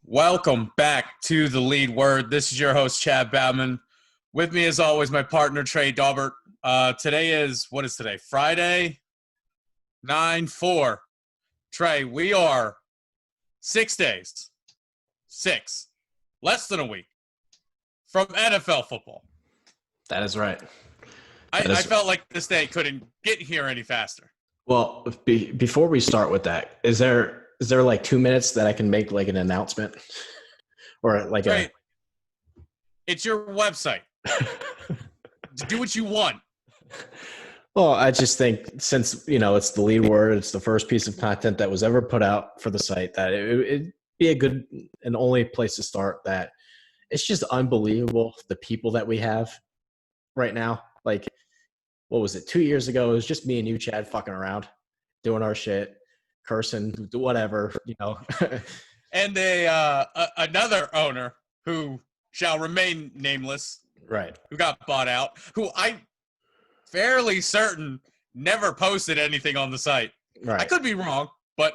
Welcome back to the Lead Word. This is your host, Chad Bauman. With me, as always, my partner, Trey Daubert. Today is, what is today? Friday, 9/4. Trey, we are 6 days, less than a week from NFL football. That is right. I felt like this day couldn't get here any faster. Well, before we start with that, is there like 2 minutes that I can make like an announcement or like Trey, it's your website. Do what you want. Well, I just think since, it's the lead word, it's the first piece of content that was ever put out for the site, that it'd be a good and only place to start. That it's just unbelievable the people that we have right now. Like, what was it? 2 years ago, it was just me and you, Chad, fucking around, doing our shit, cursing, whatever, And another owner who shall remain nameless, right, who got bought out, who I'm fairly certain never posted anything on the site. right. I could be wrong, but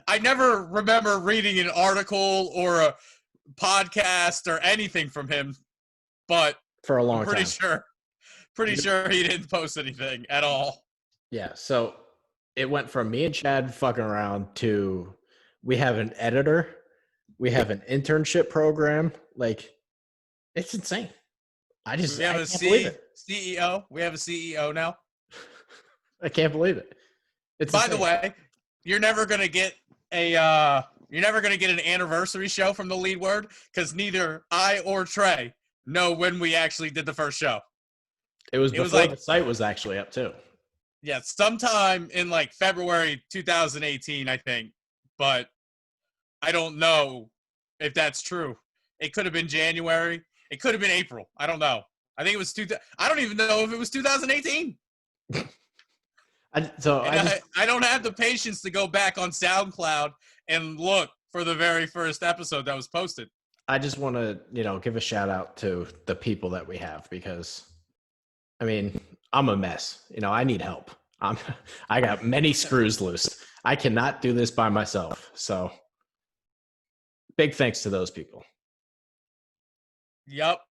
I never remember reading an article or a podcast or anything from him, but for a long I'm pretty time. Pretty sure he didn't post anything at all. Yeah, so it went from me and Chad fucking around to we have an editor, we have an internship program. Like, it's insane. I can't believe it. CEO. We have a CEO now. I can't believe it. By the way, you're never gonna get an anniversary show from the Lead Word because neither I or Trey know when we actually did the first show. It was before the site was actually up too. Yeah, sometime in like February 2018, I think, but I don't know if that's true. It could have been January. It could have been April. I don't know. I think it was I don't even know if it was 2018. I don't have the patience to go back on SoundCloud and look for the very first episode that was posted. I just want to, give a shout out to the people that we have because, I mean, I'm a mess. I need help. I got many screws loose. I cannot do this by myself. So big thanks to those people. Yep.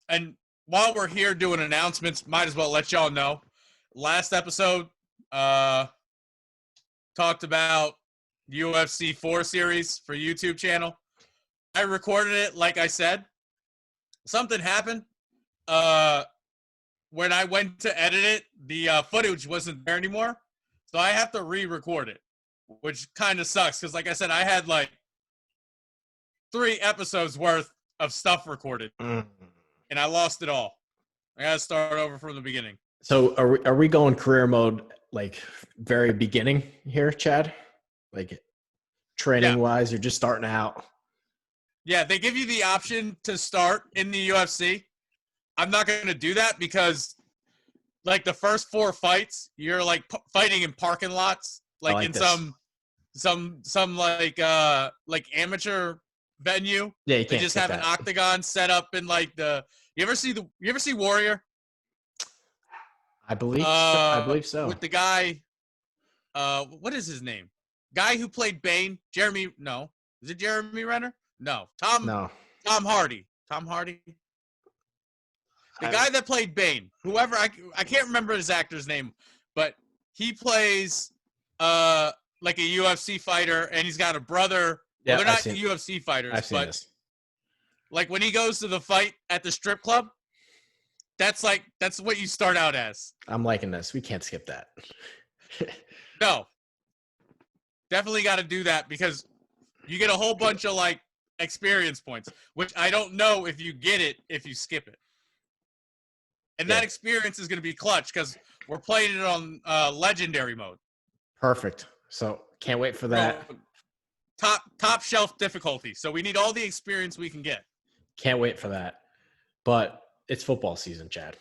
And while we're here doing announcements, might as well let y'all know. Last episode talked about UFC 4 series for YouTube channel. I recorded it like I said. Something happened. When I went to edit it, the footage wasn't there anymore. So I have to re-record it, which kind of sucks because, like I said, I had like 3 episodes worth of stuff recorded, and I lost it all. I got to start over from the beginning. So are we going career mode, like very beginning here, Chad? Like training-wise, you're just starting out? Yeah, they give you the option to start in the UFC. I'm not going to do that because, like, the first 4 fights, you're like fighting in parking lots, like in some like amateur venue. Yeah, you they just have an octagon set up in like the. You ever see Warrior? I believe so. With the guy, what is his name? Guy who played Bane, Jeremy? No, is it Jeremy Renner? No, Tom Hardy. Tom Hardy. The guy that played Bane, whoever, I can't remember his actor's name, but he plays like a UFC fighter, and he's got a brother. Yeah, well, they're not UFC fighters, but like when he goes to the fight at the strip club, that's what you start out as. I'm liking this. We can't skip that. No. Definitely got to do that because you get a whole bunch of like experience points, which I don't know if you get it if you skip it. And that experience is going to be clutch because we're playing it on legendary mode. Perfect. So can't wait for that. Top shelf difficulty. So we need all the experience we can get. Can't wait for that. But it's football season, Chad.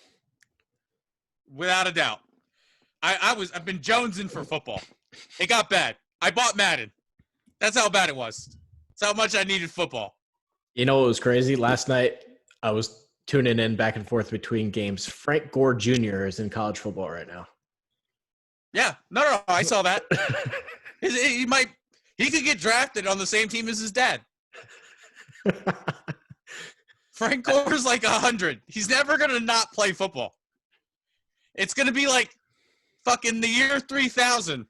Without a doubt. I've been jonesing for football. It got bad. I bought Madden. That's how bad it was. That's how much I needed football. You know what was crazy? Last night I was tuning in back and forth between games. Frank Gore Jr. is in college football right now. Yeah. No, I saw that. He could get drafted on the same team as his dad. Frank Gore's like 100. He's never going to not play football. It's going to be like fucking the year 3000.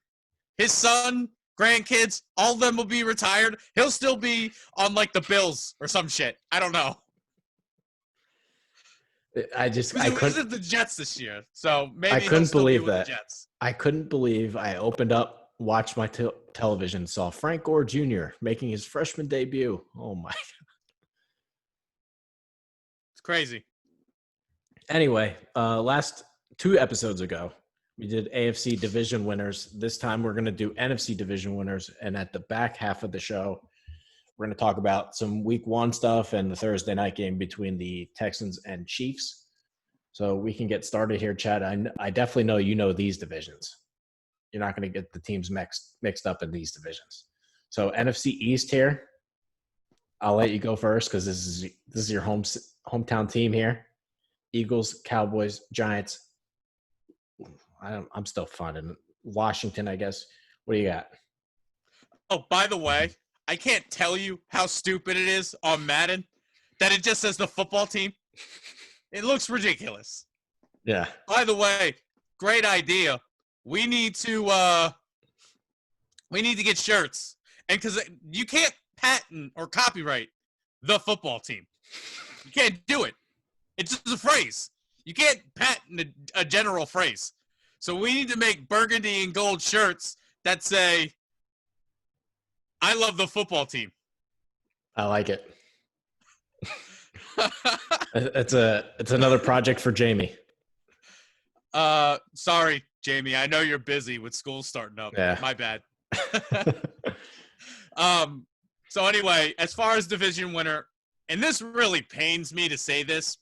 His son, grandkids, all of them will be retired. He'll still be on like the Bills or some shit. I don't know. I couldn't the Jets this year, so maybe I couldn't he'll believe be with that. The Jets. I couldn't believe I opened up, watched my television, saw Frank Gore Jr. making his freshman debut. Oh my! It's crazy. Anyway, last 2 episodes ago, we did AFC division winners. This time we're going to do NFC division winners, and at the back half of the show, we're going to talk about some week 1 stuff and the Thursday night game between the Texans and Chiefs. So we can get started here, Chad. I definitely know you know these divisions. You're not going to get the teams mixed up in these divisions. So NFC East here, I'll let you go first because this is your hometown team here. Eagles, Cowboys, Giants. I'm still finding Washington, I guess. What do you got? Oh, by the way, I can't tell you how stupid it is on Madden that it just says the football team. It looks ridiculous. Yeah. By the way, great idea. We need to get shirts. And because you can't patent or copyright the football team. You can't do it. It's just a phrase. You can't patent a general phrase. So we need to make burgundy and gold shirts that say, I love the football team. I like it. It's another project for Jamie. Sorry, Jamie. I know you're busy with school starting up. Yeah. My bad. So anyway, as far as division winner, and this really pains me to say this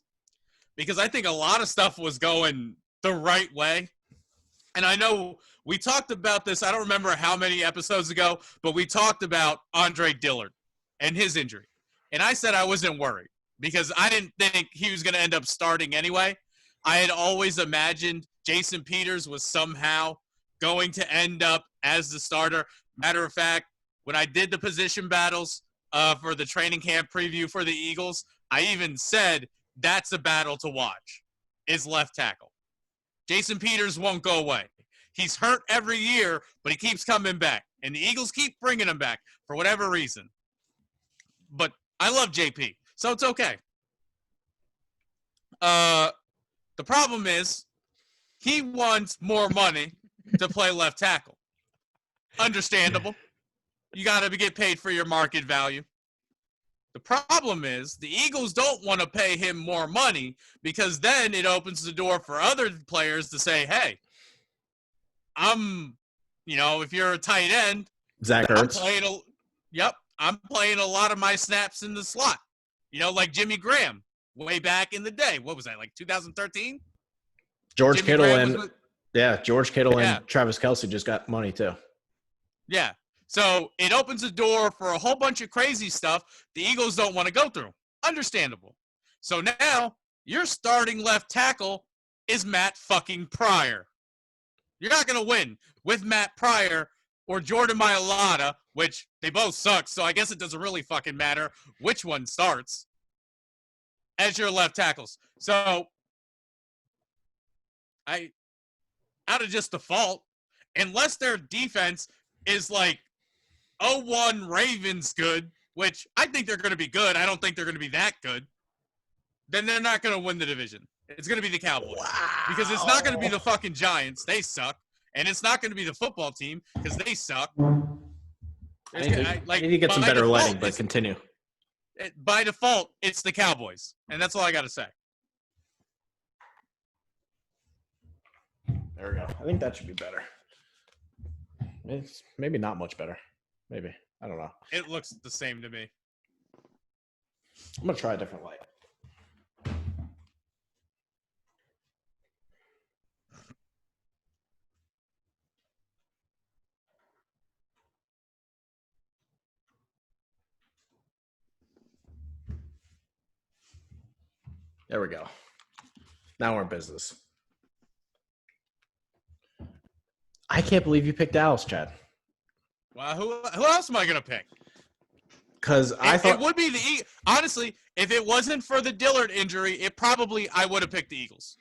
because I think a lot of stuff was going the right way. And I know we talked about this, I don't remember how many episodes ago, but we talked about Andre Dillard and his injury. And I said I wasn't worried because I didn't think he was going to end up starting anyway. I had always imagined Jason Peters was somehow going to end up as the starter. Matter of fact, when I did the position battles for the training camp preview for the Eagles, I even said that's a battle to watch, is left tackle. Jason Peters won't go away. He's hurt every year, but he keeps coming back. And the Eagles keep bringing him back for whatever reason. But I love JP, so it's okay. The problem is he wants more money to play left tackle. Understandable. You got to get paid for your market value. The problem is the Eagles don't want to pay him more money because then it opens the door for other players to say, hey, if you're a tight end, Zach Ertz. I'm playing a lot of my snaps in the slot. Like Jimmy Graham way back in the day. What was that, like 2013? George Kittle and Travis Kelce just got money too. Yeah. So it opens the door for a whole bunch of crazy stuff the Eagles don't want to go through. Understandable. So now your starting left tackle is Matt fucking Pryor. You're not going to win with Matt Pryor or Jordan Mailata, which they both suck, so I guess it doesn't really fucking matter which one starts as your left tackles. So out of just default, unless their defense is like 0-1 Ravens good, which I think they're going to be good. I don't think they're going to be that good. Then they're not going to win the division. It's going to be the Cowboys. Wow. Because it's not going to be the fucking Giants. They suck. And it's not going to be the football team because they suck. I need to get some better lighting, but continue. By default, it's the Cowboys. And that's all I got to say. There we go. I think that should be better. It's maybe not much better. Maybe. I don't know. It looks the same to me. I'm going to try a different light. There we go. Now we're in business. I can't believe you picked Dallas, Chad. Well, who else am I going to pick? Because I thought it would be the honestly, if it wasn't for the Dillard injury, I would have picked the Eagles.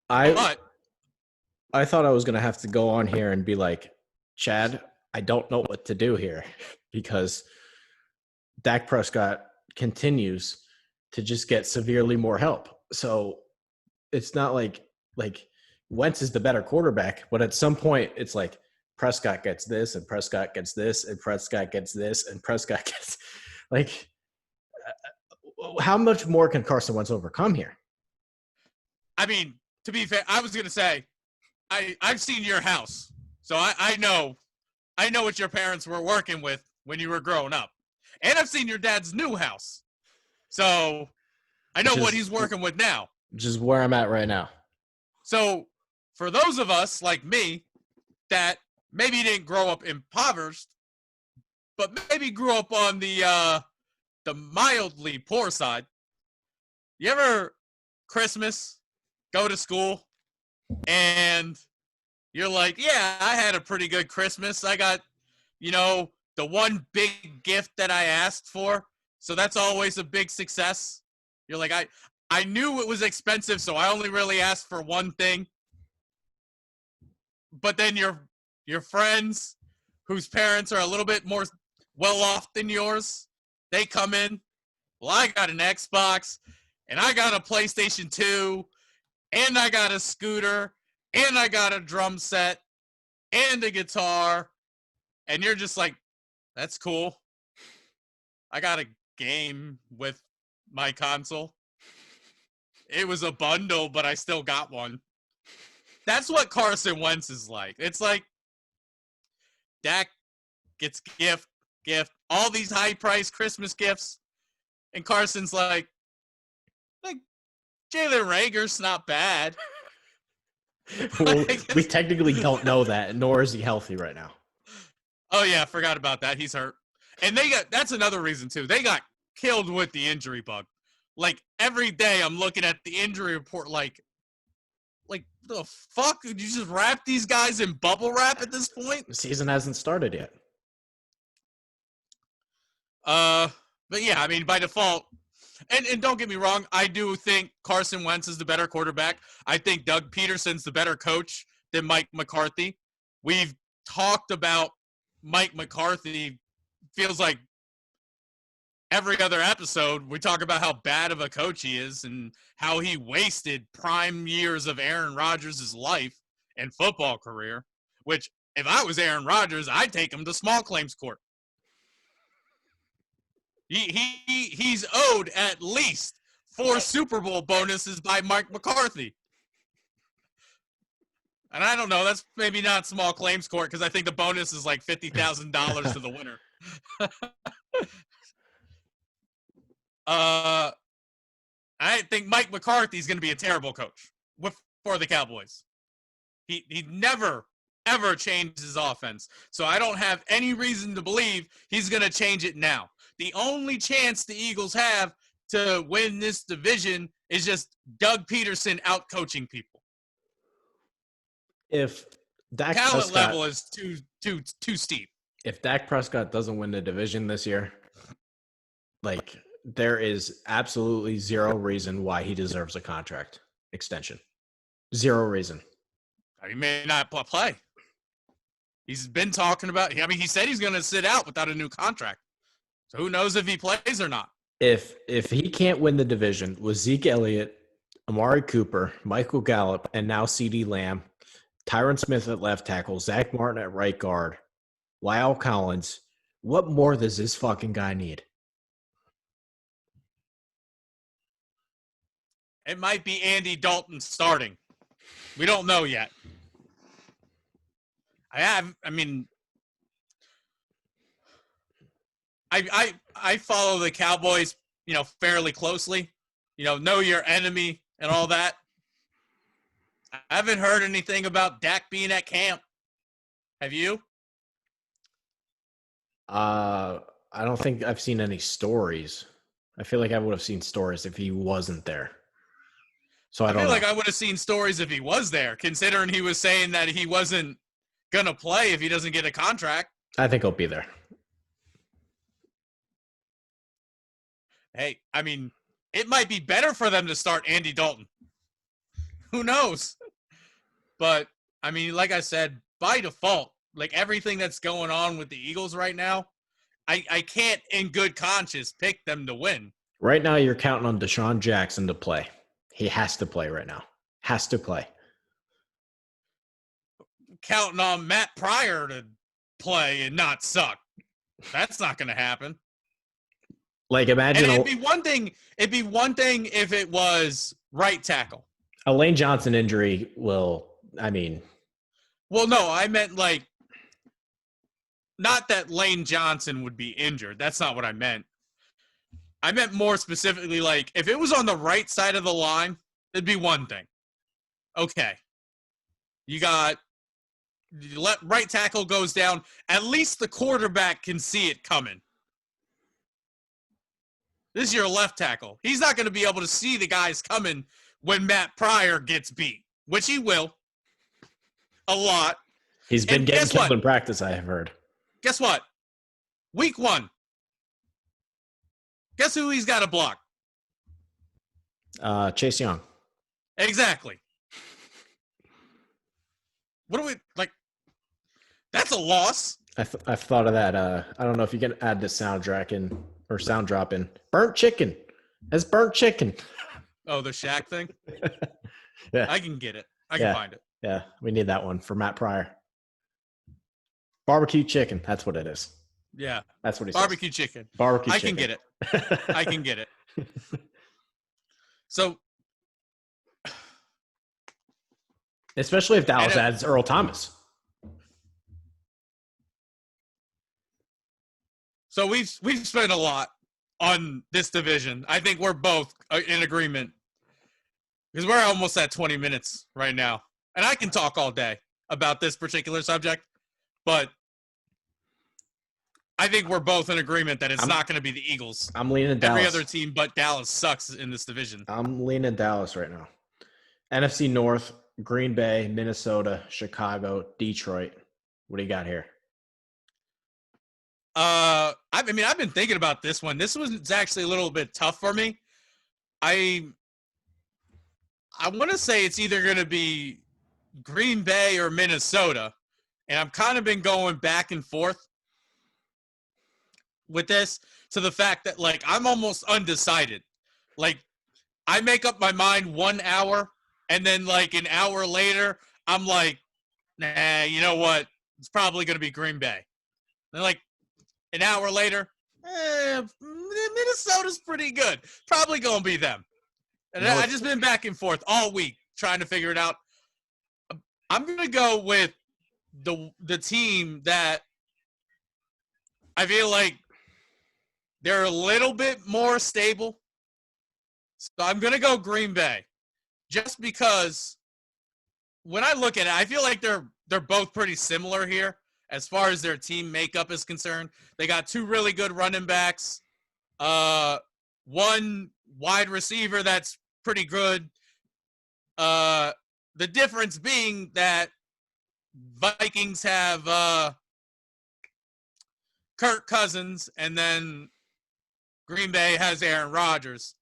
I thought I was going to have to go on here and be like, Chad, I don't know what to do here because Dak Prescott continues to just get severely more help. So it's not like Wentz is the better quarterback, but at some point it's like Prescott gets this and Prescott gets this and Prescott gets this and Prescott gets like how much more can Carson Wentz overcome here? I mean, to be fair, I was going to say I've seen your house, so I know what your parents were working with when you were growing up, and I've seen your dad's new house, so I know what he's working with now. Which is where I'm at right now. So for those of us like me that maybe didn't grow up impoverished, but maybe grew up on the mildly poor side, you ever Christmas go to school and you're like, yeah, I had a pretty good Christmas. I got, the one big gift that I asked for. So that's always a big success. You're like, I knew it was expensive, so I only really asked for one thing. But then your friends whose parents are a little bit more well off than yours, they come in. Well, I got an Xbox, and I got a PlayStation 2, and I got a scooter, and I got a drum set, and a guitar, and you're just like, that's cool. I got a game with my console. It was a bundle, but I still got one. That's what Carson Wentz is like. It's like Dak gets gift, all these high-priced Christmas gifts, and Carson's like Jalen Reagor's not bad. Well, we technically don't know that, nor is he healthy right now. Oh, yeah, forgot about that. He's hurt. And that's another reason, too. They got killed with the injury bug. Like, every day I'm looking at the injury report like, the fuck? Did you just wrap these guys in bubble wrap at this point? The season hasn't started yet. But yeah, I mean, by default, and don't get me wrong, I do think Carson Wentz is the better quarterback. I think Doug Peterson's the better coach than Mike McCarthy. We've talked about Mike McCarthy, feels like every other episode, we talk about how bad of a coach he is and how he wasted prime years of Aaron Rodgers' life and football career, which if I was Aaron Rodgers, I'd take him to small claims court. He's owed at least 4 Super Bowl bonuses by Mike McCarthy. And I don't know, that's maybe not small claims court because I think the bonus is like $50,000 to the winner. I think Mike McCarthy is going to be a terrible coach for the Cowboys. He never, ever changed his offense. So I don't have any reason to believe he's going to change it now. The only chance the Eagles have to win this division is just Doug Peterson out-coaching people. If Dak talent Prescott, level is too steep. If Dak Prescott doesn't win the division this year, there is absolutely zero reason why he deserves a contract extension. Zero reason. He may not play. He's been talking about. I mean, he said he's going to sit out without a new contract. So who knows if he plays or not? If he can't win the division with Zeke Elliott, Amari Cooper, Michael Gallup, and now CeeDee Lamb, Tyron Smith at left tackle, Zach Martin at right guard, Lyle Collins, what more does this fucking guy need? It might be Andy Dalton starting. We don't know yet. I follow the Cowboys, fairly closely. Know your enemy and all that. I haven't heard anything about Dak being at camp. Have you? I don't think I've seen any stories. I feel like I would have seen stories if he wasn't there. So I feel like I would have seen stories if he was there, considering he was saying that he wasn't going to play if he doesn't get a contract. I think he'll be there. Hey, I mean, it might be better for them to start Andy Dalton. Who knows? But, I mean, like I said, by default, like everything that's going on with the Eagles right now, I can't in good conscience pick them to win. Right now, you're counting on Deshaun Jackson to play. He has to play right now. Has to play. Counting on Matt Pryor to play and not suck. That's not going to happen. Like, imagine and it'd be one thing if it was right tackle. A Lane Johnson injury will, I mean. Well, no, I meant like, not that Lane Johnson would be injured. That's not what I meant. I meant more specifically, like, if it was on the right side of the line, it'd be one thing. Okay. You got right tackle goes down. At least the quarterback can see it coming. This is your left tackle. He's not going to be able to see the guys coming when Matt Pryor gets beat, which he will. A lot. He's been getting killed in practice, I have heard. Guess what? Week 1. Guess who he's got to block? Chase Young. Exactly. What do we like? That's a loss. I've thought of that. I don't know if you can add the soundtrack in or sound drop in. Burnt chicken. That's burnt chicken. Oh, the Shaq thing? Yeah. I can get it. I can find it. Yeah, we need that one for Matt Pryor. Barbecue chicken. That's what it is. Yeah. That's what he Barbecue says. chicken. Barbecue I chicken. can get it. I can get it. So. Especially if Dallas adds Earl Thomas. So we've spent a lot on this division. I think we're both in agreement because we're almost at 20 minutes right now. And I can talk all day about this particular subject, but I think we're both in agreement that it's not going to be the Eagles. I'm leaning Dallas. Every other team but Dallas sucks in this division. I'm leaning Dallas right now. NFC North, Green Bay, Minnesota, Chicago, Detroit. What do you got here? I mean, I've been thinking about this one. This was actually a little bit tough for me. I want to say it's either going to be Green Bay or Minnesota, and I've kind of been going back and forth with this to the fact that, like, I'm almost undecided. Like, I make up my mind 1 hour, and then, like, an hour later, I'm like, nah, you know what? It's probably going to be Green Bay. And, like, an hour later, Minnesota's pretty good. Probably going to be them. And I just been back and forth all week trying to figure it out. I'm going to go with the team that I feel like they're a little bit more stable. So I'm going to go Green Bay just because when I look at it, I feel like they're both pretty similar here as far as their team makeup is concerned. They got 2 really good running backs, 1 wide receiver that's pretty good. The difference being that Vikings have Kirk Cousins, and then Green Bay has Aaron Rodgers.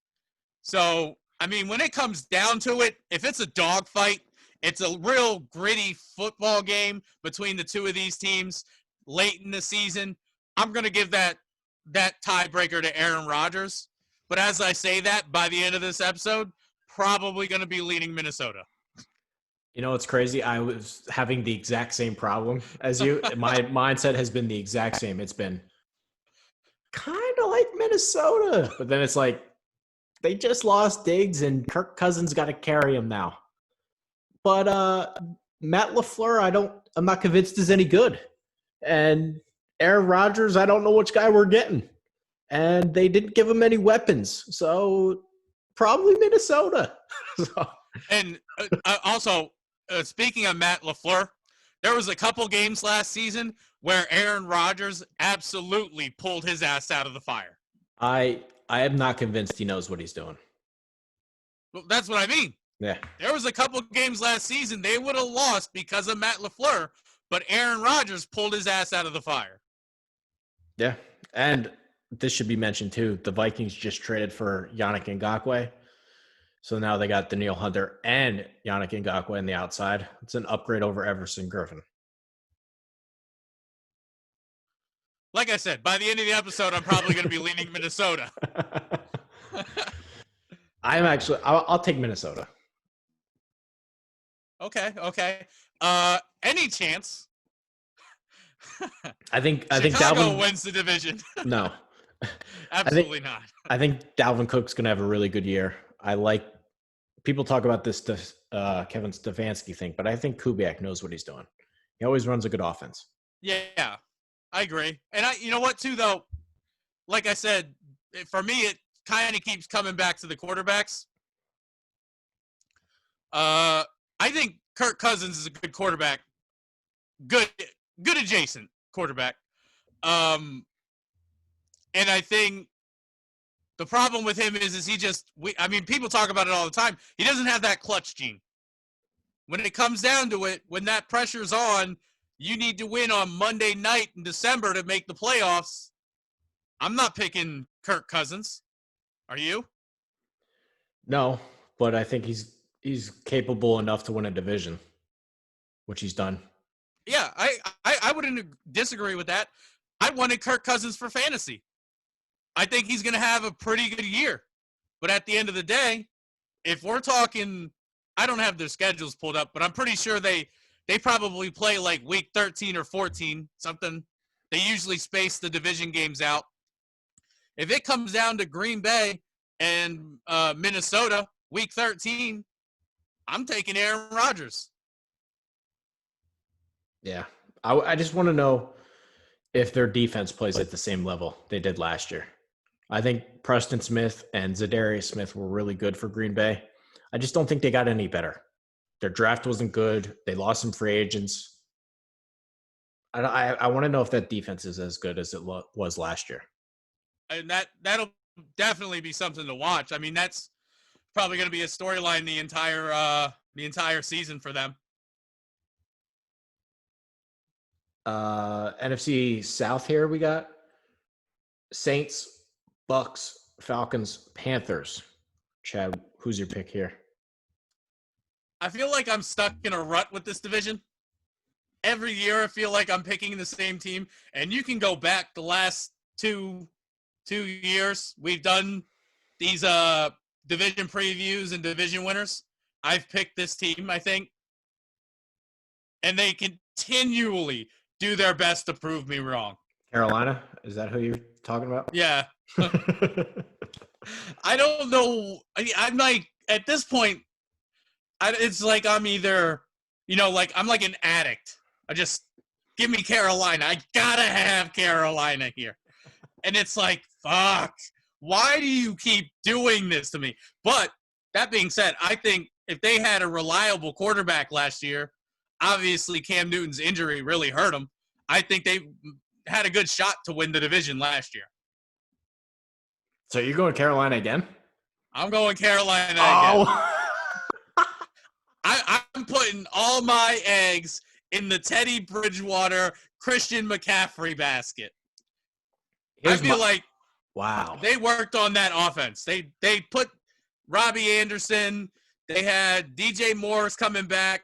So, I mean, when it comes down to it, if it's a dogfight, it's a real gritty football game between the 2 of these teams late in the season. I'm going to give that tiebreaker to Aaron Rodgers. But as I say that, by the end of this episode, probably going to be leaning Minnesota. You know, it's crazy. I was having the exact same problem as you. My mindset has been the exact same. It's been kind of like Minnesota. But then it's like, they just lost Diggs, and Kirk Cousins got to carry him now. But Matt LaFleur, I'm not convinced is any good. And Aaron Rodgers, I don't know which guy we're getting. And they didn't give him any weapons. So probably Minnesota. And also, speaking of Matt LaFleur, there was a couple games last season where Aaron Rodgers absolutely pulled his ass out of the fire. I am not convinced he knows what he's doing. Well, that's what I mean. Yeah. There was a couple games last season they would have lost because of Matt LaFleur, but Aaron Rodgers pulled his ass out of the fire. Yeah. And this should be mentioned too. The Vikings just traded for Yannick Ngakoue. So now they got Danielle Hunter and Yannick Ngakoue on the outside. It's an upgrade over Everson Griffin. Like I said, by the end of the episode, I'm probably going to be leaning Minnesota. I'll take Minnesota. Okay. Any chance? I think Chicago Dalvin wins the division. No. Absolutely not. I think Dalvin Cook's going to have a really good year. People talk about this Kevin Stefanski thing, but I think Kubiak knows what he's doing. He always runs a good offense. Yeah, I agree. And you know what, too, though? Like I said, for me, it kind of keeps coming back to the quarterbacks. I think Kirk Cousins is a good quarterback. Good adjacent quarterback. And I think the problem with him is people talk about it all the time. He doesn't have that clutch gene. When it comes down to it, when that pressure's on, you need to win on Monday night in December to make the playoffs. I'm not picking Kirk Cousins. Are you? No, but I think he's capable enough to win a division, which he's done. Yeah, I wouldn't disagree with that. I wanted Kirk Cousins for fantasy. I think he's going to have a pretty good year. But at the end of the day, if we're talking, I don't have their schedules pulled up, but I'm pretty sure they probably play like week 13 or 14, something. They usually space the division games out. If it comes down to Green Bay and Minnesota, week 13, I'm taking Aaron Rodgers. Yeah. I just want to know if their defense plays at the same level they did last year. I think Preston Smith and Zadarius Smith were really good for Green Bay. I just don't think they got any better. Their draft wasn't good. They lost some free agents. I want to know if that defense is as good as it was last year. And that'll definitely be something to watch. I mean, that's probably going to be a storyline the entire season for them. NFC South here we got Saints, Bucks, Falcons, Panthers. Chad, who's your pick here? I feel like I'm stuck in a rut with this division. Every year I feel like I'm picking the same team, and you can go back the last two years. We've done these division previews and division winners. I've picked this team, I think, and they continually do their best to prove me wrong. Carolina? Is that who you're talking about? Yeah. I don't know. I'm like, at this point, it's like I'm either, like I'm like an addict. I just give me Carolina. I gotta have Carolina here. And it's like, fuck, why do you keep doing this to me? But that being said, I think if they had a reliable quarterback last year, obviously Cam Newton's injury really hurt them. I think they had a good shot to win the division last year. So you're going Carolina again? I'm going Carolina again. I'm putting all my eggs in the Teddy Bridgewater, Christian McCaffrey basket. I feel like wow, they worked on that offense. They put Robbie Anderson. They had DJ Morris coming back.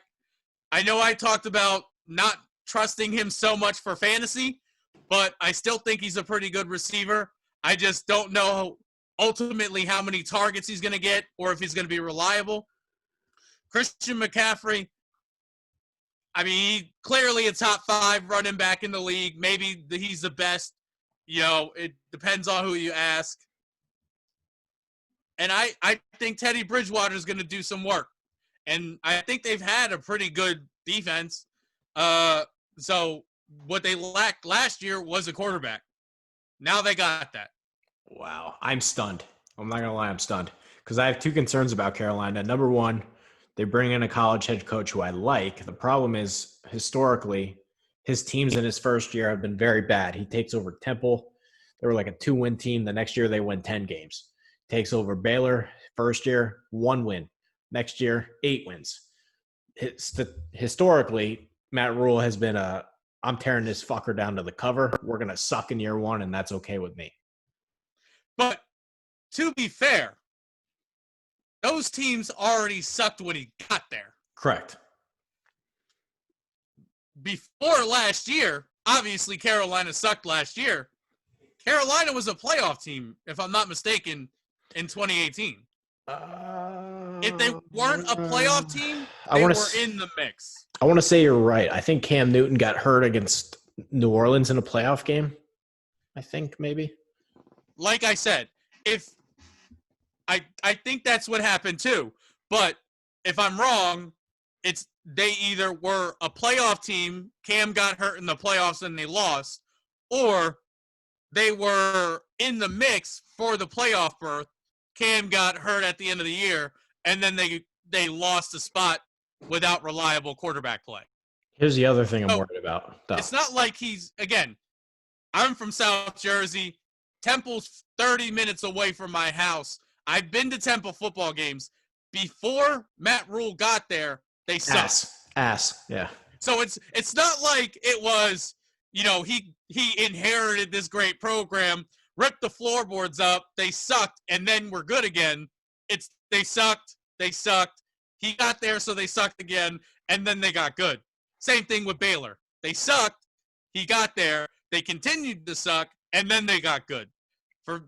I know I talked about not trusting him so much for fantasy, but I still think he's a pretty good receiver. I just don't know ultimately how many targets he's going to get or if he's going to be reliable. Christian McCaffrey, I mean, clearly a top 5 running back in the league. Maybe he's the best. It depends on who you ask. And I think Teddy Bridgewater is going to do some work. And I think they've had a pretty good defense. So what they lacked last year was a quarterback. Now they got that. Wow. I'm stunned. I'm not going to lie. I'm stunned because I have 2 concerns about Carolina. Number one, they bring in a college head coach who I like. The problem is historically his teams in his first year have been very bad. He takes over Temple. They were like a 2-win team. The next year they win 10 games. Takes over Baylor. First year, 1 win. Next year, 8 wins. Historically, Matt Rule has been I'm tearing this fucker down to the cover. We're going to suck in year 1, and that's okay with me. But to be fair, those teams already sucked when he got there. Correct. Before last year, obviously Carolina sucked last year. Carolina was a playoff team, if I'm not mistaken, in 2018. If they weren't a playoff team, they were in the mix. I want to say you're right. I think Cam Newton got hurt against New Orleans in a playoff game. I think maybe. Like I said, if I think that's what happened too. But if I'm wrong, it's they either were a playoff team, Cam got hurt in the playoffs and they lost, or they were in the mix for the playoff berth. Cam got hurt at the end of the year, and then they lost a spot without reliable quarterback play. Here's the other thing I'm worried about, though. It's not like I'm from South Jersey. Temple's 30 minutes away from my house. I've been to Temple football games. Before Matt Rule got there, they sucked. Ass, yeah. So it's not like it was, he inherited this great program, ripped the floorboards up, they sucked, and then we're good again. It's they sucked. He got there, so they sucked again, and then they got good. Same thing with Baylor. They sucked. He got there. They continued to suck, and then they got good. For,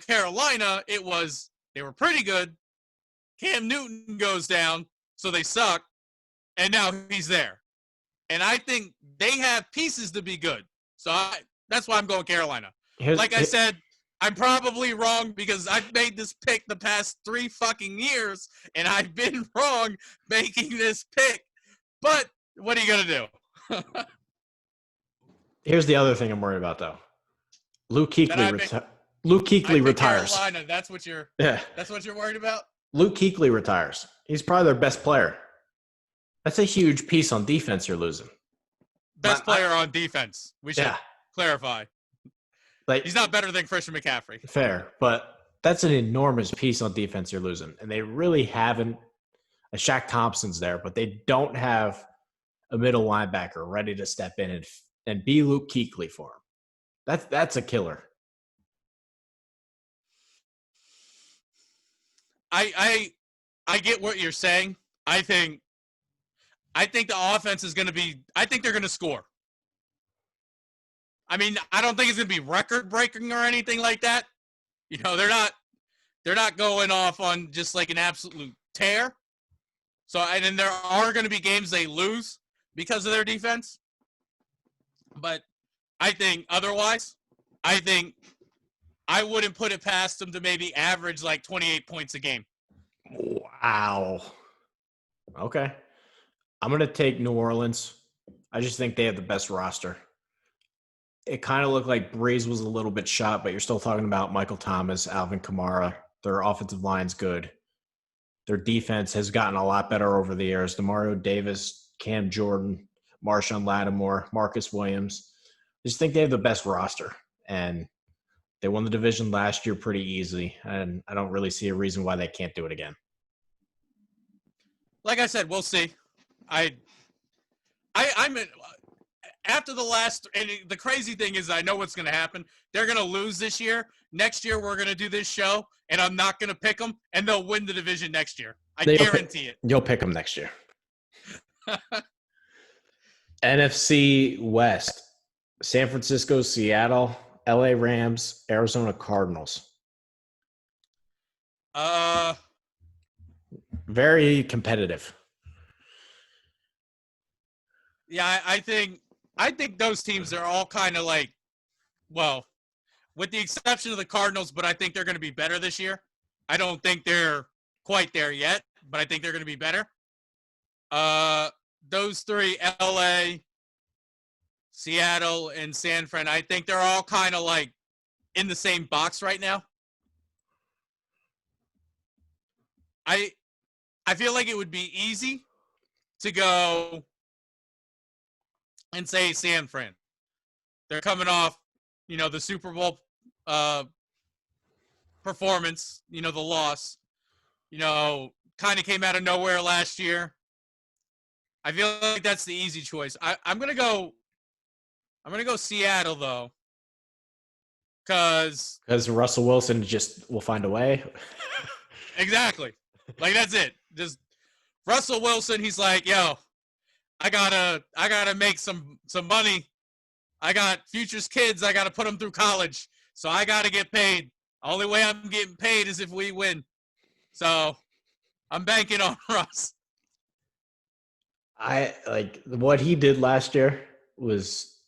Carolina, they were pretty good. Cam Newton goes down, so they suck, and now he's there. And I think they have pieces to be good. So that's why I'm going Carolina. I said, I'm probably wrong because I've made this pick the past 3 fucking years, and I've been wrong making this pick. But what are you going to do? Here's the other thing I'm worried about, though. Luke Kuechly retires. Carolina, that's what you're worried about? Luke Kuechly retires. He's probably their best player. That's a huge piece on defense you're losing. Best player on defense. We should clarify. He's not better than Christian McCaffrey. Fair, but that's an enormous piece on defense you're losing. And they really haven't – Shaq Thompson's there, but they don't have a middle linebacker ready to step in and be Luke Kuechly for him. That's a killer. I get what you're saying. I think the offense is going to be – I think they're going to score. I mean, I don't think it's going to be record-breaking or anything like that. They're not going off on just like an absolute tear. So, and then there are going to be games they lose because of their defense. But I think otherwise, I wouldn't put it past them to maybe average like 28 points a game. Wow. Okay. I'm going to take New Orleans. I just think they have the best roster. It kind of looked like Breeze was a little bit shot, but you're still talking about Michael Thomas, Alvin Kamara. Their offensive line's good. Their defense has gotten a lot better over the years. DeMario Davis, Cam Jordan, Marshawn Lattimore, Marcus Williams. I just think they have the best roster. And they won the division last year pretty easily. And I don't really see a reason why they can't do it again. Like I said, we'll see. I'm after the last, and the crazy thing is I know what's going to happen. They're going to lose this year. Next year, we're going to do this show, and I'm not going to pick them, and they'll win the division next year. I guarantee it. You'll pick them next year. NFC West, San Francisco, Seattle, LA Rams, Arizona Cardinals. Very competitive. Yeah, I think those teams are all kind of like, well, with the exception of the Cardinals, but I think they're going to be better this year. I don't think they're quite there yet, but I think they're going to be better. Those three, LA, Seattle, and San Fran, I think they're all kind of like in the same box right now. I feel like it would be easy to go and say San Fran. They're coming off, the Super Bowl performance, the loss, kind of came out of nowhere last year. I feel like that's the easy choice. I'm going to go Seattle though. Because Russell Wilson just will find a way. Exactly. Like, that's it. Just Russell Wilson, he's like, yo, I gotta make some money. I got Future's kids. I gotta put them through college. So I gotta get paid. Only way I'm getting paid is if we win. So I'm banking on Russ. I like what he did last year was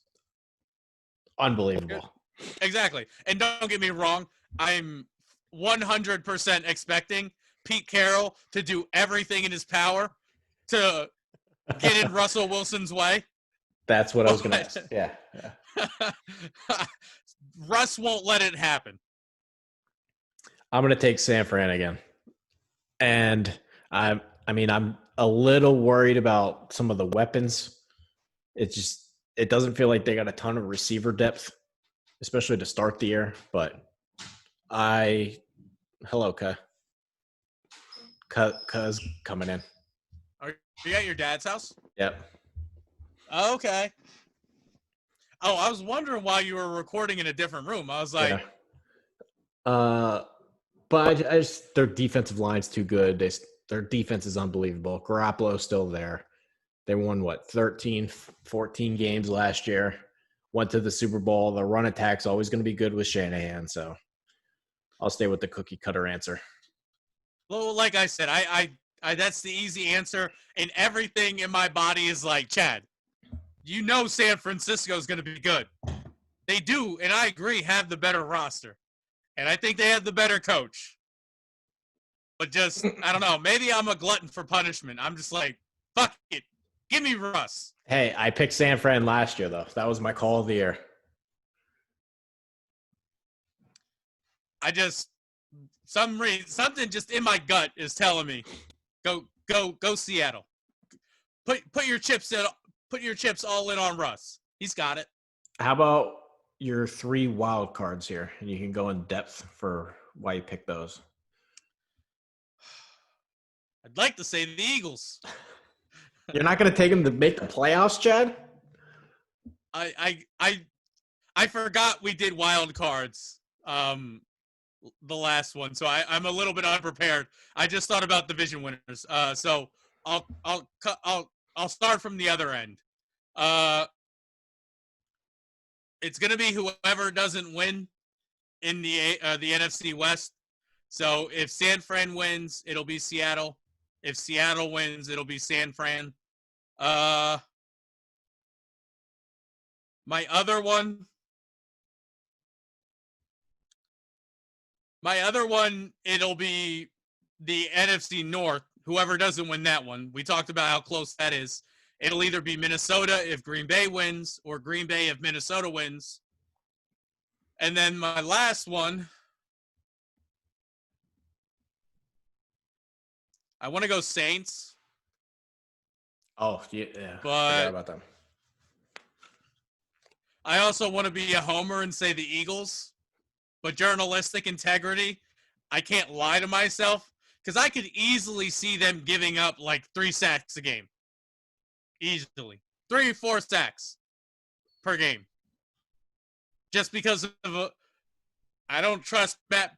unbelievable. Exactly. And don't get me wrong, I'm 100% expecting Pete Carroll to do everything in his power to get in Russell Wilson's way. That's what I was going to ask. Yeah. Russ won't let it happen. I'm going to take San Fran again. And I'm a little worried about some of the weapons. It doesn't feel like they got a ton of receiver depth, especially to start the year. But hello, Cuz coming in. Are you at your dad's house? Yep. Okay. Oh, I was wondering why you were recording in a different room. I was like, yeah. But I just their defensive line's too good. Their defense is unbelievable. Garoppolo's still there. They won 13, 14 games last year. Went to the Super Bowl. The run attack's always going to be good with Shanahan, so I'll stay with the cookie cutter answer. Well, like I said, I that's the easy answer, and everything in my body is like, Chad, you know San Francisco is going to be good. They do, and I agree, have the better roster. And I think they have the better coach. But just, I don't know, maybe I'm a glutton for punishment. I'm just like, fuck it. Give me Russ. Hey, I picked San Fran last year, though. That was my call of the year. I just, something just in my gut is telling me, go Seattle. Put your chips all in on Russ. He's got it. How about your 3 wild cards here, and you can go in depth for why you picked those. I'd like to say the Eagles. You're not going to take them to make the playoffs, Chad? I forgot we did wild cards, the last one, so I'm a little bit unprepared. I just thought about division winners. So I'll start from the other end. It's gonna be whoever doesn't win in the NFC West. So if San Fran wins, it'll be Seattle. If Seattle wins, it'll be San Fran. My other one, it'll be the NFC North. Whoever doesn't win that one. We talked about how close that is. It'll either be Minnesota if Green Bay wins or Green Bay if Minnesota wins. And then my last one, I want to go Saints. Oh, yeah. But I forgot about them. I also want to be a homer and say the Eagles. But journalistic integrity, I can't lie to myself because I could easily see them giving up like 3 sacks a game. Easily. 3 or 4 sacks per game. Just because of I don't trust Matt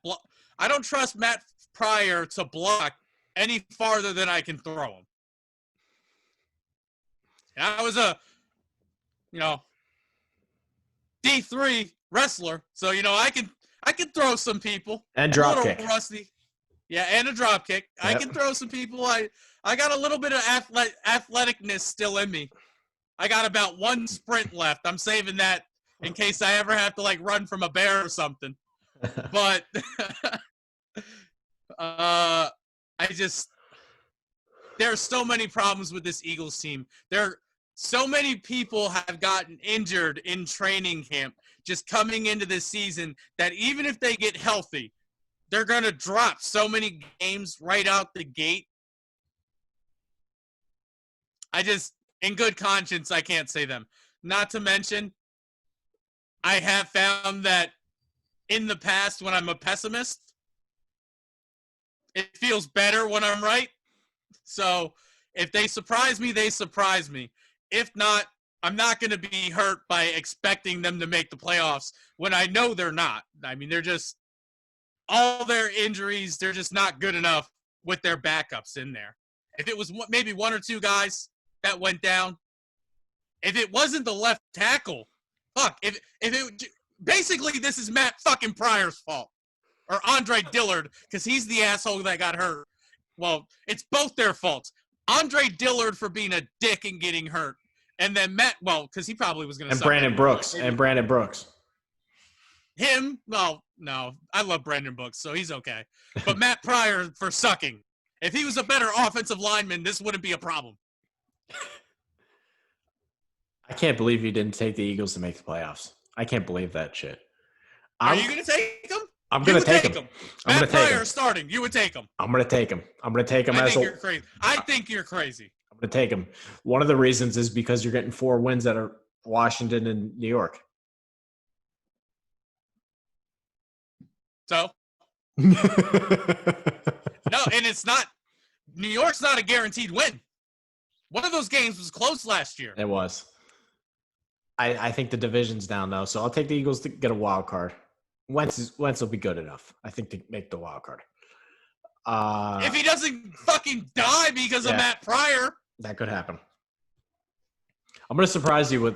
Pryor to block any farther than I can throw him. And I was a, D3 wrestler, so I can throw some people. And drop kick. Rusty. Yeah, and a drop kick. Yep. I can throw some people. I got a little bit of athleticness still in me. I got about 1 sprint left. I'm saving that in case I ever have to run from a bear or something. But there's so many problems with this Eagles team. So many people have gotten injured in training camp just coming into this season that even if they get healthy, they're going to drop so many games right out the gate. In good conscience, I can't say them. Not to mention, I have found that in the past when I'm a pessimist, it feels better when I'm right. So if they surprise me, they surprise me. If not, I'm not going to be hurt by expecting them to make the playoffs when I know they're not. I mean, they're just all their injuries. They're just not good enough with their backups in there. If it was maybe one or two guys that went down, if it wasn't the left tackle, fuck. If it basically this is Matt fucking Pryor's fault or Andre Dillard because he's the asshole that got hurt. Well, it's both their faults. Andre Dillard for being a dick and getting hurt. And then Matt, well, because he probably was going to. And Brandon Brooks. And Brandon Brooks. Him? Well, no. I love Brandon Brooks, so he's okay. But Matt Pryor for sucking. If he was a better offensive lineman, this wouldn't be a problem. I can't believe you didn't take the Eagles to make the playoffs. I can't believe that shit. Are you going to take them? I'm going to take them. Matt Pryor starting. You would take him. I'm going to take him. I'm going to take him. I think you're crazy. I think you're crazy. I'm going to take him. One of the reasons is because you're getting 4 wins out of Washington and New York. So? No, and it's not – New York's not a guaranteed win. One of those games was close last year. It was. I think the division's down, though, so I'll take the Eagles to get a wild card. Wentz will be good enough, I think, to make the wild card. If he doesn't fucking die because of Matt Pryor. That could happen. I'm going to surprise you with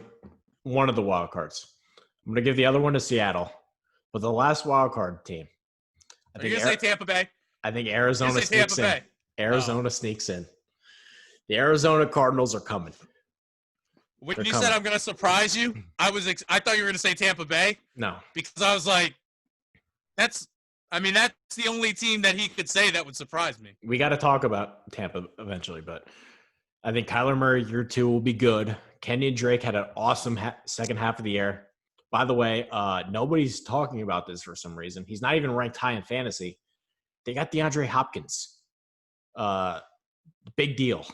one of the wild cards. I'm going to give the other one to Seattle. But the last wild card team. Are you going to say Tampa Bay? I think Arizona sneaks in. Arizona sneaks in. The Arizona Cardinals are coming. When you said I'm going to surprise you, I thought you were going to say Tampa Bay. No. Because I was like, that's the only team that he could say that would surprise me. We got to talk about Tampa eventually, but I think Kyler Murray year 2 will be good. Kenyon Drake had an awesome second half of the year. By the way, nobody's talking about this for some reason. He's not even ranked high in fantasy. They got DeAndre Hopkins. Big deal.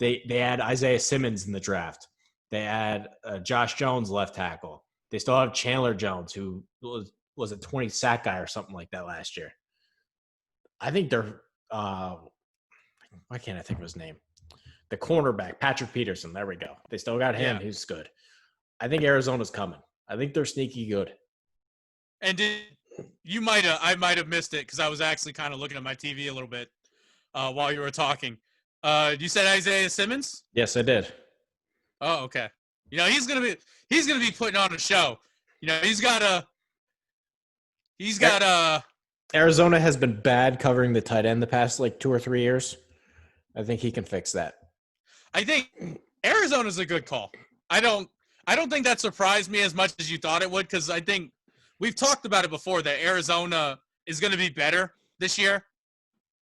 They had Isaiah Simmons in the draft. They had Josh Jones left tackle. They still have Chandler Jones, who was a 20 sack guy or something like that last year. I think they're why can't I think of his name? The cornerback, Patrick Peterson. There we go. They still got him. Yeah. He's good. I think Arizona's coming. I think they're sneaky good. And I might have missed it because I was actually kind of looking at my TV a little bit while you were talking. You said Isaiah Simmons? Yes, I did. Oh, okay. You know, he's gonna be putting on a show. You know, Arizona has been bad covering the tight end the past 2 or 3 years. I think he can fix that. I think Arizona's a good call. I don't think that surprised me as much as you thought it would, because I think we've talked about it before that Arizona is going to be better this year,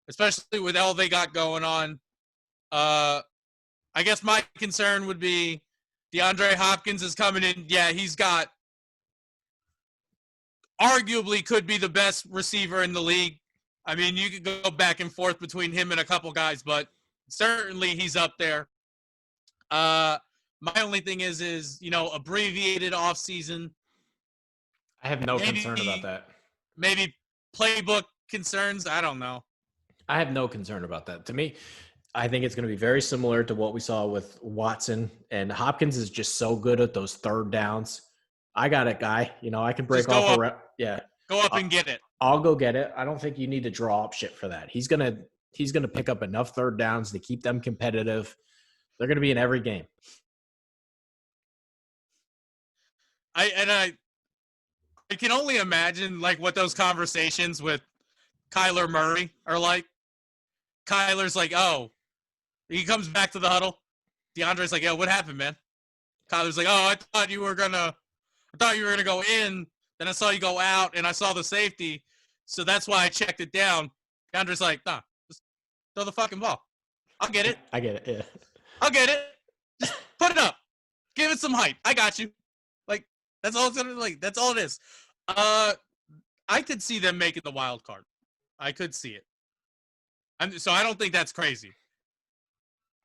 especially with all they got going on. I guess my concern would be DeAndre Hopkins is coming in. Yeah, he's got arguably could be the best receiver in the league. I mean, you could go back and forth between him and a couple guys, but certainly he's up there. My only thing is, you know, abbreviated offseason. I have no concern about that. Maybe playbook concerns. I don't know. I have no concern about that. To me, I think it's going to be very similar to what we saw with Watson. And Hopkins is just so good at those third downs. I got it, guy. You know, I can break off a rep. Yeah. Go up and get it. I'll go get it. I don't think you need to draw up shit for that. He's gonna pick up enough third downs to keep them competitive. They're gonna be in every game. I can only imagine what those conversations with Kyler Murray are like. Kyler's like, oh, he comes back to the huddle. DeAndre's like, yo, what happened, man? Kyler's like, oh, I thought you were gonna go in. Then I saw you go out, and I saw the safety, so that's why I checked it down. DeAndre's like, nah, just throw the fucking ball. I'll get it. I get it, yeah. I'll get it. Just put it up. Give it some height. I got you. That's all it's gonna that's all it is. I could see them making the wild card. I could see it. So I don't think that's crazy.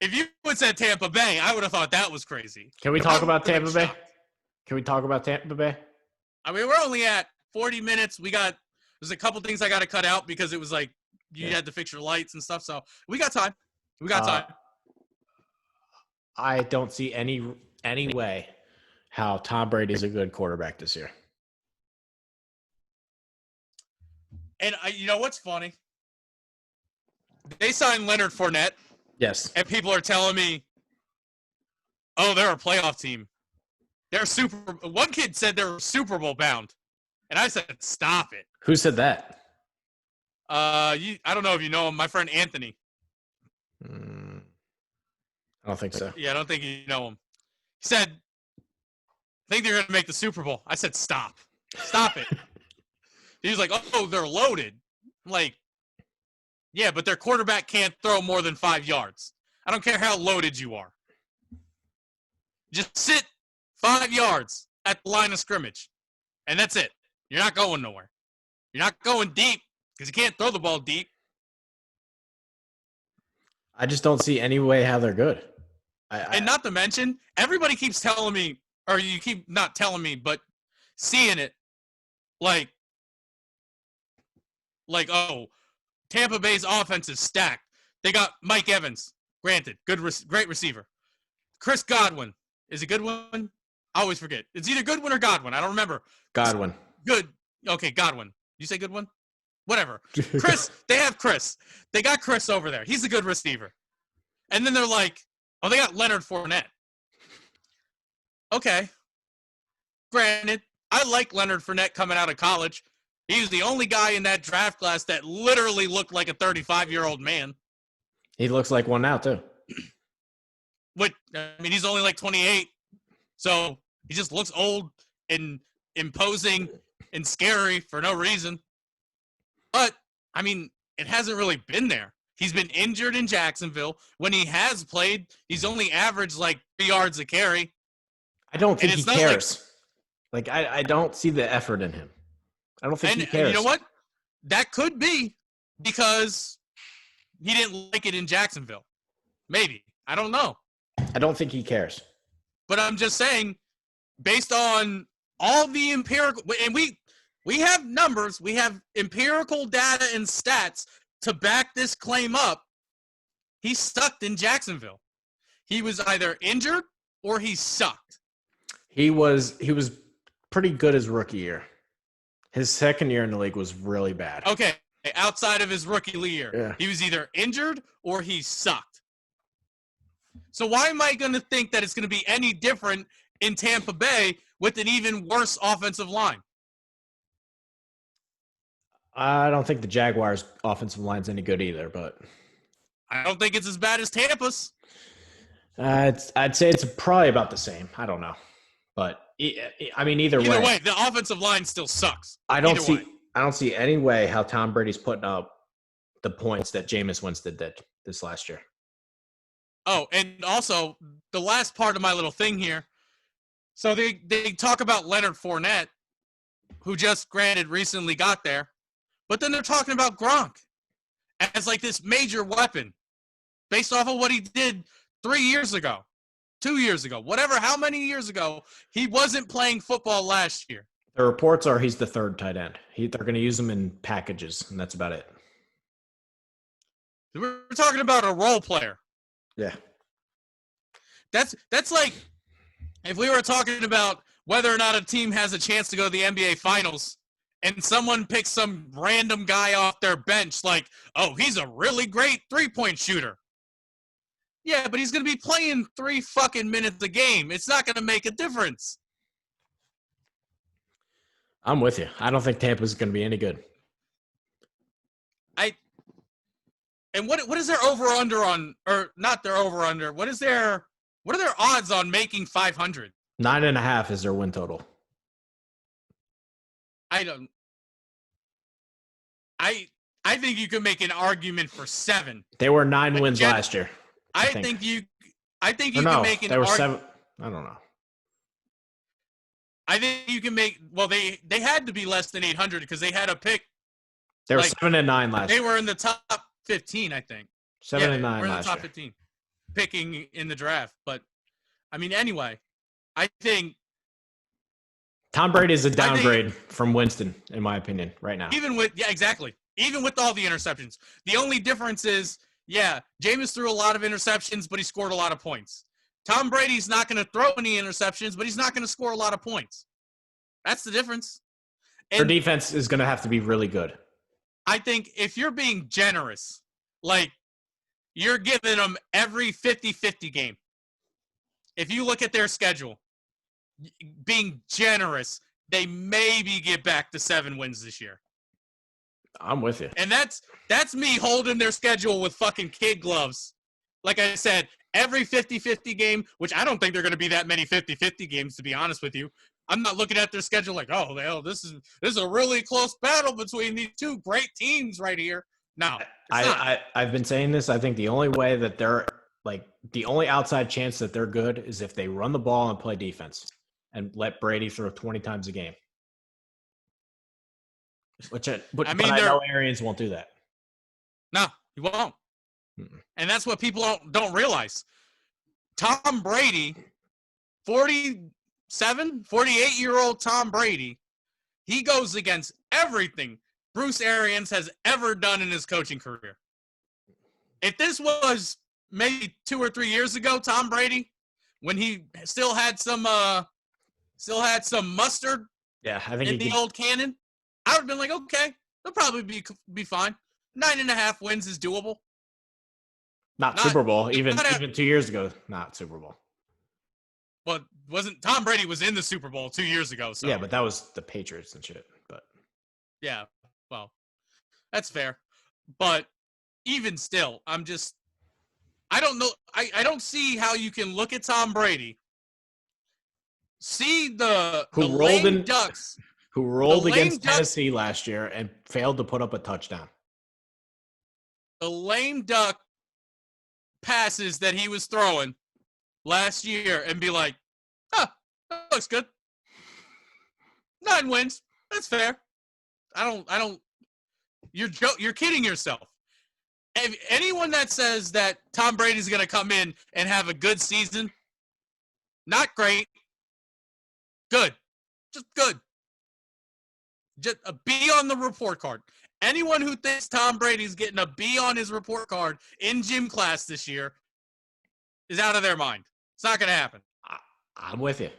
If you would said Tampa Bay, I would have thought that was crazy. Can we talk about Tampa Bay? Can we talk about Tampa Bay? I mean, we're only at 40 minutes. There's a couple things I got to cut out because it was you had to fix your lights and stuff. So we got time. I I don't see any any way how Tom Brady's a good quarterback this year. And you know what's funny? They signed Leonard Fournette. Yes. And people are telling me, oh, they're a playoff team. One kid said they're Super Bowl bound. And I said, stop it. Who said that? I don't know if you know him. My friend Anthony. I don't think so. Yeah, I don't think you know him. He said, I think they're going to make the Super Bowl. I said, stop. Stop it. He was like, oh, they're loaded. I'm like, yeah, but their quarterback can't throw more than 5 yards. I don't care how loaded you are. Just sit 5 yards at the line of scrimmage, and that's it. You're not going nowhere. You're not going deep because you can't throw the ball deep. I just don't see any way how they're good. And not to mention, everybody keeps telling me, or you keep not telling me, but seeing it, like, oh, Tampa Bay's offense is stacked. They got Mike Evans, granted, great receiver. Chris Godwin is a good one. I always forget. It's either Goodwin or Godwin. I don't remember. Godwin. Good. Okay, Godwin. You say Goodwin? Whatever. Chris, they have Chris. They got Chris over there. He's a good receiver. And then they're like, oh, they got Leonard Fournette. Okay. Granted, I like Leonard Fournette coming out of college. He was the only guy in that draft class that literally looked like a 35-year-old man. He looks like one now, too. He's only like 28. So he just looks old and imposing and scary for no reason. But, it hasn't really been there. He's been injured in Jacksonville. When he has played, he's only averaged like 3 yards a carry. I don't think he cares. I don't see the effort in him. I don't think he cares. And you know what? That could be because he didn't like it in Jacksonville. Maybe. I don't know. I don't think he cares. But I'm just saying, based on all the empirical – and we have numbers. We have empirical data and stats to back this claim up. He sucked in Jacksonville. He was either injured or he sucked. He was pretty good his rookie year. His second year in the league was really bad. Okay, outside of his rookie year, yeah. He was either injured or he sucked. So why am I going to think that it's going to be any different in Tampa Bay with an even worse offensive line? I don't think the Jaguars' offensive line's any good either, but I don't think it's as bad as Tampa's. I'd say it's probably about the same. I don't know, but either way, the offensive line still sucks. I don't see any way how Tom Brady's putting up the points that Jameis Winston did this last year. Oh, and also the last part of my little thing here. So they talk about Leonard Fournette, who just granted recently got there, but then they're talking about Gronk as like this major weapon based off of what he did 3 years ago, 2 years ago, whatever, how many years ago. He wasn't playing football last year. The reports are he's the third tight end. They're going to use him in packages, and that's about it. We're talking about a role player. Yeah. That's like if we were talking about whether or not a team has a chance to go to the NBA Finals and someone picks some random guy off their bench like, oh, he's a really great three-point shooter. Yeah, but he's going to be playing 3 fucking minutes a game. It's not going to make a difference. I'm with you. I don't think Tampa's going to be any good. And what is their over-under on, or not their over-under, what are their odds on making 500? 9.5 is their win total. I think you could make an argument for 7. They were 9 wins last year. I think you can make an argument. They were 7. I don't know. I think you can make, well, they had to be less than 800 because they had a pick. They were 7-9 last year. They were in the top 15, I think. 7-9 last year. They were in the top 15, picking in the draft. But, anyway, I think Tom Brady is a downgrade from Winston, in my opinion, right now. Even with all the interceptions. The only difference is, Jameis threw a lot of interceptions, but he scored a lot of points. Tom Brady's not going to throw any interceptions, but he's not going to score a lot of points. That's the difference. And their defense is going to have to be really good. I think if you're being generous, like you're giving them every 50-50 game. If you look at their schedule, being generous, they maybe get back to 7 wins this year. I'm with you. And that's me holding their schedule with fucking kid gloves. Like I said, every 50-50 game, which I don't think they're going to be that many 50-50 games, to be honest with you. I'm not looking at their schedule like, oh, hell, this is a really close battle between these two great teams right here. No, I've been saying this. I think the only way that they're like the only outside chance that they're good is if they run the ball and play defense and let Brady throw 20 times a game. But I know Arians won't do that. No, he won't. Mm-mm. And that's what people don't realize. Tom Brady, 48-year-old Tom Brady, he goes against everything Bruce Arians has ever done in his coaching career. If this was maybe 2 or 3 years ago, Tom Brady, when he still had some mustard in the old cannon, I would have been like, okay, they'll probably be fine. 9.5 wins is doable. Not Super Bowl, even 2 years ago, not Super Bowl. Well, Tom Brady was in the Super Bowl 2 years ago. So. Yeah, but that was the Patriots and shit. But yeah, well, that's fair. But even still, I don't know. I don't see how you can look at Tom Brady, see the lame ducks. Who rolled against Tennessee last year and failed to put up a touchdown. The lame duck passes that he was throwing last year and be like, that looks good. 9 wins. That's fair. You're kidding yourself. If anyone that says that Tom Brady's going to come in and have a good season, not great, good, just good. Just a B on the report card. Anyone who thinks Tom Brady's getting a B on his report card in gym class this year is out of their mind. It's not going to happen. I'm with you.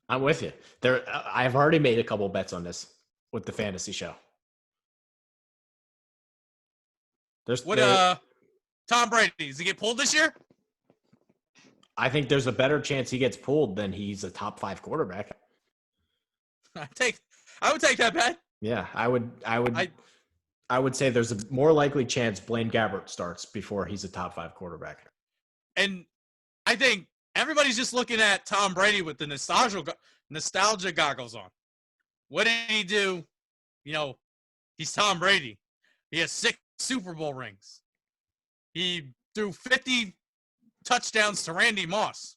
I've already made a couple bets on this with the fantasy show. Tom Brady, does he get pulled this year? I think there's a better chance he gets pulled than he's a top 5 quarterback. I would take that bet. Yeah, I would say there's a more likely chance Blaine Gabbert starts before he's a top 5 quarterback. And I think everybody's just looking at Tom Brady with the nostalgia goggles on. What did he do? He's Tom Brady. He has 6 Super Bowl rings. He threw 50 touchdowns to Randy Moss.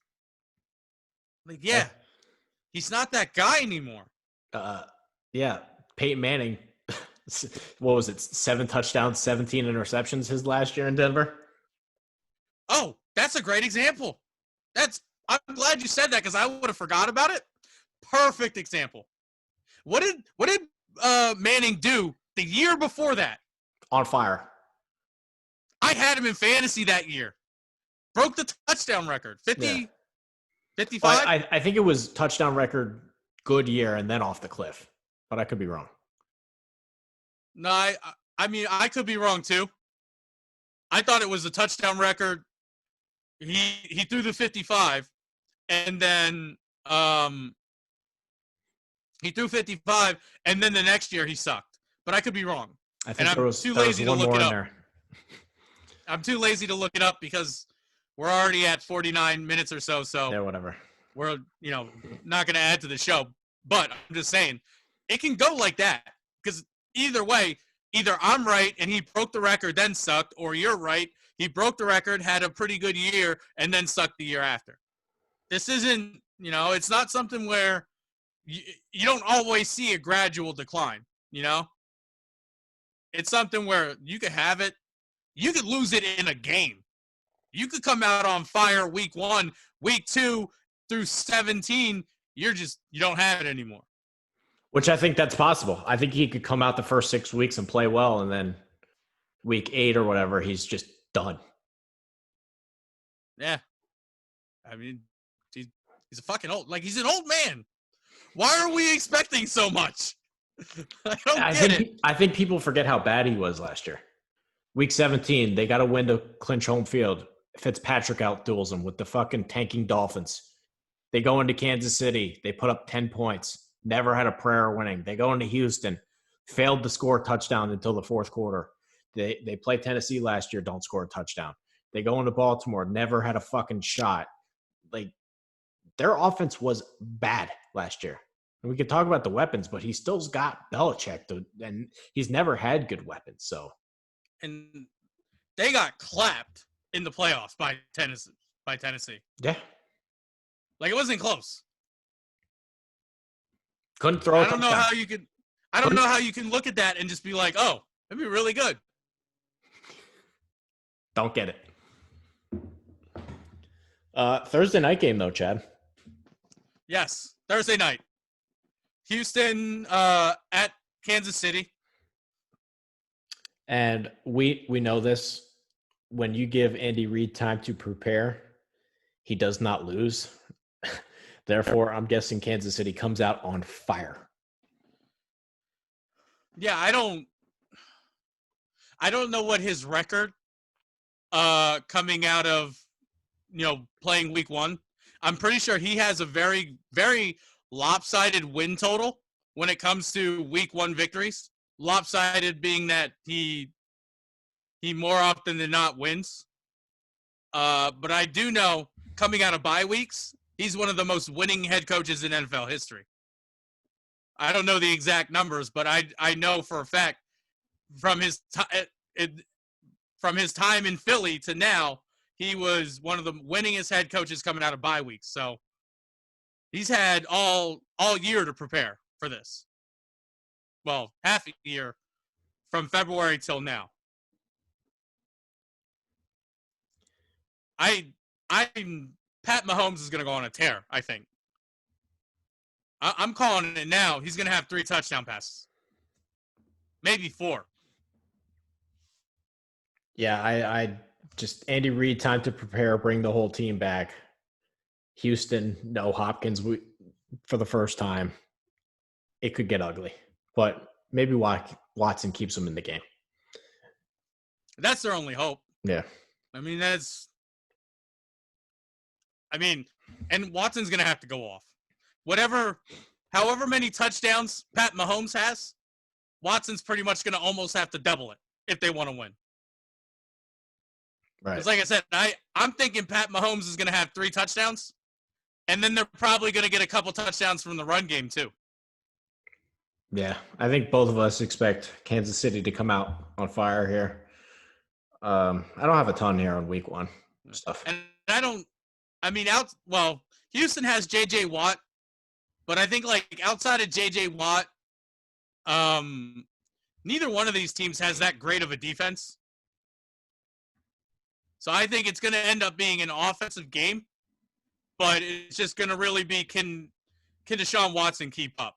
He's not that guy anymore. Yeah, Peyton Manning, what was it, 7 touchdowns, 17 interceptions his last year in Denver? Oh, that's a great example. I'm glad you said that because I would have forgot about it. Perfect example. What did Manning do the year before that? On fire. I had him in fantasy that year. Broke the touchdown record. 55? Well, I think it was touchdown record good year and then off the cliff. But I could be wrong. No, I mean, I could be wrong too. I thought it was a touchdown record. He threw the 55, and then he threw 55, and then the next year he sucked. But I could be wrong. I think I'm too lazy to look it up. I'm too lazy to look it up because we're already at 49 minutes or so. So yeah, whatever. We're not going to add to the show. But I'm just saying, it can go like that because either way, either I'm right and he broke the record, then sucked, or you're right. He broke the record, had a pretty good year, and then sucked the year after. This isn't, it's not something where you don't always see a gradual decline, It's something where you could have it. You could lose it in a game. You could come out on fire week 1, week 2 through 17. You don't have it anymore. Which I think that's possible. I think he could come out the first 6 weeks and play well, and then week 8 or whatever, he's just done. Yeah. I mean, He's a fucking old. Like, he's an old man. Why are we expecting so much? I don't get it. I think people forget how bad he was last year. Week 17, they got a win to clinch home field. Fitzpatrick outduels them with the fucking tanking Dolphins. They go into Kansas City. They put up 10 points. Never had a prayer of winning. They go into Houston. Failed to score a touchdown until the fourth quarter. They play Tennessee last year. Don't score a touchdown. They go into Baltimore. Never had a fucking shot. Like, their offense was bad last year. And we could talk about the weapons, but he still's got Belichick, and he's never had good weapons. So, and they got clapped in the playoffs by Tennessee. Yeah. Like, it wasn't close. Couldn't throw a touchdown. I don't know how you can look at that and just be like, oh, that'd be really good. Don't get it. Thursday night game, though, Chad. Yes, Thursday night. Houston at Kansas City. And we know this. When you give Andy Reid time to prepare, he does not lose. Therefore, I'm guessing Kansas City comes out on fire. Yeah, I don't know what his record coming out of playing week 1. I'm pretty sure he has a very, very lopsided win total when it comes to week 1 victories. Lopsided being that he more often than not wins. But I do know coming out of bye weeks, he's one of the most winning head coaches in NFL history. I don't know the exact numbers, but I know for a fact from his time in Philly to now, he was one of the winningest head coaches coming out of bye weeks. So he's had all year to prepare for this. Well, half a year from February till now. Pat Mahomes is going to go on a tear, I think. I'm calling it now. He's going to have 3 touchdown passes. Maybe 4. Yeah, I just Andy Reid, time to prepare, bring the whole team back. Houston, no Hopkins for the first time. It could get ugly. But maybe Watson keeps them in the game. That's their only hope. Yeah. And Watson's going to have to go off. However many touchdowns Pat Mahomes has, Watson's pretty much going to almost have to double it if they want to win. Right. Because like I said, I'm thinking Pat Mahomes is going to have 3 touchdowns, and then they're probably going to get a couple touchdowns from the run game too. Yeah, I think both of us expect Kansas City to come out on fire here. I don't have a ton here on week 1 stuff. And Houston has J.J. Watt, but I think like outside of J.J. Watt, neither one of these teams has that great of a defense. So I think it's going to end up being an offensive game, but it's just going to really be can Deshaun Watson keep up?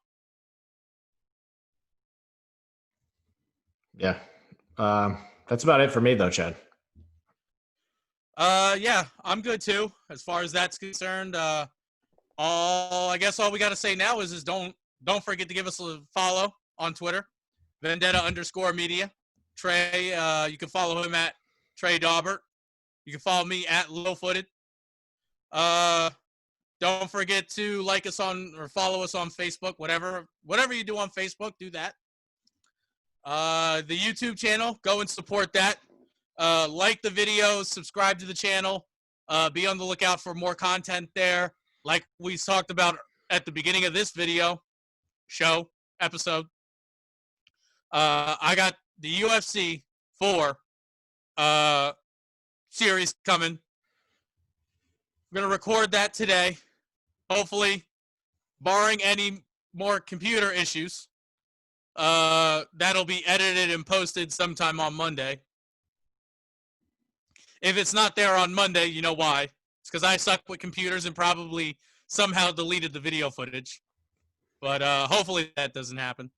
Yeah. That's about it for me, though, Chad. Yeah, I'm good too. As far as that's concerned, I guess all we got to say now is don't forget to give us a follow on Twitter, Vendetta_media. Trey, you can follow him at Trey Daubert. You can follow me at Lowfooted. Don't forget to like us or follow us on Facebook. Whatever you do on Facebook, do that. The YouTube channel, go and support that. Like the videos, subscribe to the channel. Be on the lookout for more content there. Like we talked about at the beginning of this episode. I got the UFC 4 series coming. I'm going to record that today. Hopefully, barring any more computer issues, that'll be edited and posted sometime on Monday. If it's not there on Monday, you know why. It's because I suck with computers and probably somehow deleted the video footage. But hopefully that doesn't happen.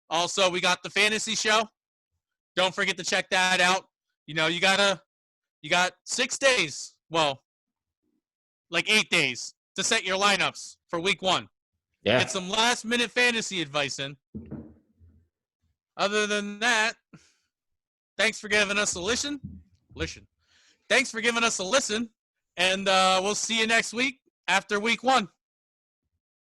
Also, we got the fantasy show. Don't forget to check that out. You got 6 days. Well, like 8 days to set your lineups for week 1. Yeah. Get some last-minute fantasy advice in. Other than that, thanks for giving us a listen. Thanks for giving us a listen, and we'll see you next week after week 1.